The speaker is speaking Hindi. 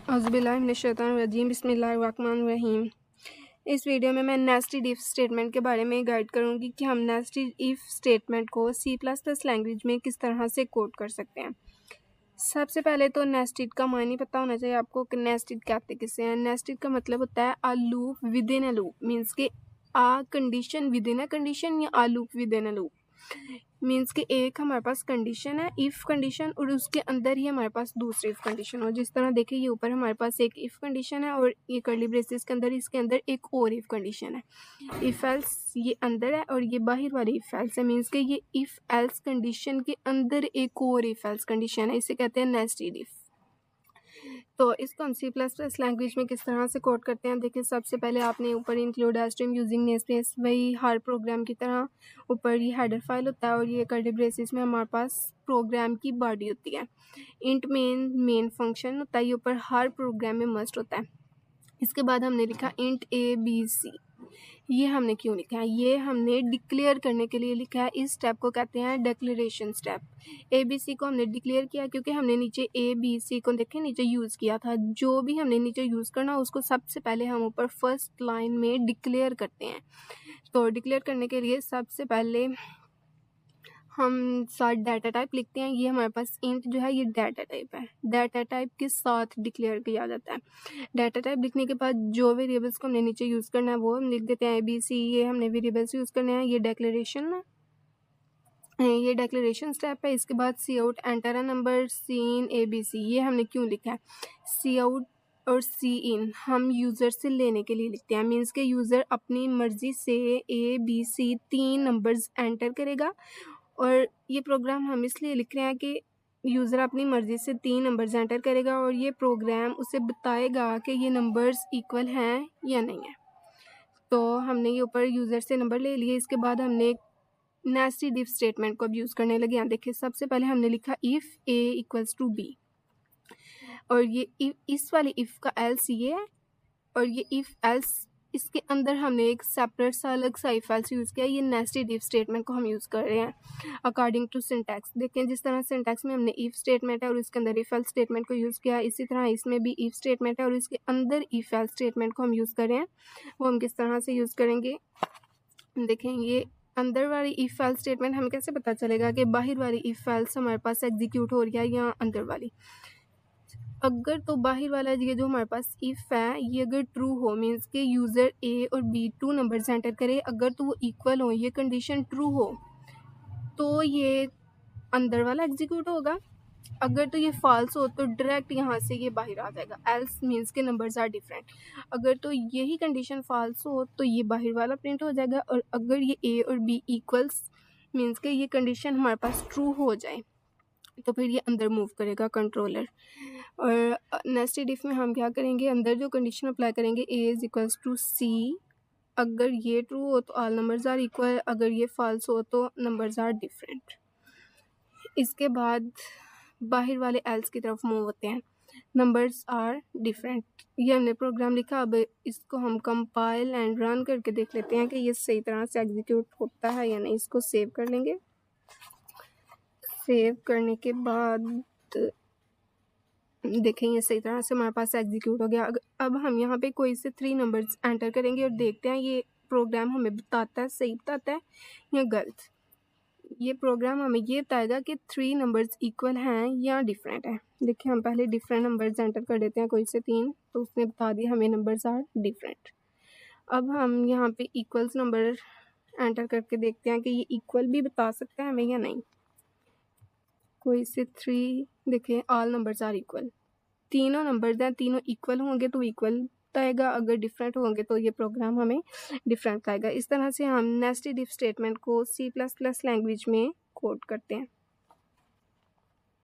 औज़ुबिल्लाहिमिनश्शैतानिर्रजीम बिस्मिल्लाहिर्रहमानिर्रहीम। इस वीडियो में मैं नेस्टेड इफ़ स्टेटमेंट के बारे में गाइड करूंगी कि हम नेस्टेड इफ़ स्टेटमेंट को C++ लैंग्वेज में किस तरह से कोड कर सकते हैं। सबसे पहले तो नेस्टेड का मायने पता होना चाहिए आपको कि नेस्टेड कहते किसे हैं। नेस्टेड का मतलब होता है a loop within a loop, means के a condition within a condition या a loop within a loop. Means कि एक हमारे पास कंडीशन है इफ़ कंडीशन और उसके अंदर ही हमारे पास दूसरी इफ़ कंडीशन हो। जिस तरह देखिए ये ऊपर हमारे पास एक इफ़ कंडीशन है और ये कर्ली ब्रेसेस के अंदर इसके अंदर एक और इफ़ कंडीशन है। इफ़ एल्स ये अंदर है और ये बाहर वाली इफ़ एल्स है, मीन्स कि ये इफ़ एल्स कंडीशन के अंदर एक और इफ़ एल्स कंडीशन है। इसे कहते हैं नेस्टेड इफ़। तो इसको हम C++ लैंग्वेज में किस तरह से कोड करते हैं। देखिए सबसे पहले आपने ऊपर इंक्लूड स्ट्रीम यूजिंग नेमस्पेस, वही हर प्रोग्राम की तरह ऊपर ये हेडर फाइल होता है और ये कर्ली ब्रेसेस में हमारे पास प्रोग्राम की बॉडी होती है। इंट मेन फंक्शन होता है, ये ऊपर हर प्रोग्राम में मस्ट होता है। इसके बाद हमने लिखा इंट ABC। ये हमने क्यों लिखा है, ये हमने डिक्लेयर करने के लिए लिखा है। इस स्टेप को कहते हैं डिक्लेरेशन स्टेप। ABC को हमने डिक्लेयर किया क्योंकि हमने नीचे ABC को देखें नीचे यूज़ किया था। जो भी हमने नीचे यूज़ करना उसको सबसे पहले हम ऊपर फर्स्ट लाइन में डिक्लेयर करते हैं। तो डिक्लेयर करने के लिए सबसे पहले हम साथ डाटा टाइप लिखते हैं। ये हमारे पास इंट जो है ये डाटा टाइप है, डाटा टाइप के साथ डिक्लेयर किया जाता है। डाटा टाइप लिखने के बाद जो वेरिएबल्स को हमने नीचे यूज़ करना है वो हम लिख देते हैं ABC। ये हमने वेरिएबल्स यूज़ करने हैं। ये डिक्लेरेशन स्टेप है। इसके बाद cout enter a number cin ABC। ये हमने क्यों लिखा है, सी आउट और सी इन हम यूज़र से लेने के लिए लिखते हैं। मीन्स के यूज़र अपनी मर्ज़ी से ABC 3 नंबर्स एंटर करेगा और ये प्रोग्राम हम इसलिए लिख रहे हैं कि यूज़र अपनी मर्ज़ी से 3 नंबर्स एंटर करेगा और ये प्रोग्राम उसे बताएगा कि ये नंबर्स इक्वल हैं या नहीं है। तो हमने ये ऊपर यूज़र से नंबर ले लिए। इसके बाद हमने नेस्टेड इफ स्टेटमेंट को अब यूज़ करने लगे हैं। देखिए सबसे पहले हमने लिखा if A equals to B और ये इस वाली इफ़ का एल्स ये है और ये इफ़ एल्स इसके अंदर हमने एक सेपरेट सा अलग सा इफ एल्स यूज़ किया। ये नेस्टेड इफ स्टेटमेंट को हम यूज़ कर रहे हैं अकॉर्डिंग टू सिंटैक्स। देखें जिस तरह सिंटैक्स में हमने इफ स्टेटमेंट है और इसके अंदर इफ एल्स स्टेटमेंट को यूज़ किया, इसी तरह इसमें भी इफ स्टेटमेंट है और इसके अंदर इफ एल्स स्टेटमेंट को हम यूज़ कर रहे हैं। वो हम किस तरह से यूज़ करेंगे देखें। ये अंदर वाली इफ एल्स स्टेटमेंट हमें कैसे पता चलेगा कि बाहर वाली इफ एल्स हमारे पास एग्जीक्यूट हो रही है या अंदर वाली। अगर तो बाहर वाला ये जो हमारे पास इफ़ है ये अगर ट्रू हो, मीन्स के यूज़र A और B 2 नंबर्स एंटर करे, अगर तो वो इक्वल हो, ये कंडीशन ट्रू हो तो ये अंदर वाला एग्जीक्यूट होगा। अगर तो ये फॉल्स हो तो डायरेक्ट यहाँ से ये बाहर आ जाएगा। एल्स मीन्स के नंबर्स आर डिफरेंट। अगर तो यही कंडीशन फॉल्स हो तो ये बाहर वाला प्रिंट हो जाएगा और अगर ये A और B इक्वल्स मीन्स के ये कंडीशन हमारे पास ट्रू हो जाए तो फिर ये अंदर मूव करेगा कंट्रोलर। और नेस्टेड इफ में हम क्या करेंगे, अंदर जो कंडीशन अप्लाई करेंगे A is equals to C। अगर ये ट्रू हो तो ऑल नंबर्स आर इक्वल, अगर ये फॉल्स हो तो नंबर्स आर डिफरेंट। इसके बाद बाहर वाले एल्स की तरफ मूव होते हैं, नंबर्स आर डिफरेंट। ये हमने प्रोग्राम लिखा। अब इसको हम कंपाइल एंड रन करके देख लेते हैं कि ये सही तरह से एग्जीक्यूट होता है या नहीं। इसको सेव कर लेंगे। सेव करने के बाद देखें ये सही तरह से हमारे पास एग्जीक्यूट हो गया। अब हम यहाँ पे कोई से 3 नंबर्स एंटर करेंगे और देखते हैं ये प्रोग्राम हमें बताता है सही बताता है या गलत। ये प्रोग्राम हमें ये बताएगा कि 3 नंबर्स इक्वल हैं या डिफरेंट है। देखिए हम पहले डिफरेंट नंबर्स एंटर कर देते हैं कोई से 3, तो उसने बता दिया हमें नंबर्स आर डिफरेंट। अब हम यहाँ पे इक्वल्स नंबर एंटर करके देखते हैं कि ये इक्वल भी बता सकता है हमें या नहीं। कोई से 3 देखें ऑल नंबर्स आर इक्वल, तीनों नंबर्स हैं, तीनों इक्वल होंगे तो इक्वल बताएगा, अगर डिफरेंट होंगे तो ये प्रोग्राम हमें डिफरेंट बताएगा। इस तरह से हम नेस्टेड इफ स्टेटमेंट को C++ लैंग्वेज में कोड करते हैं।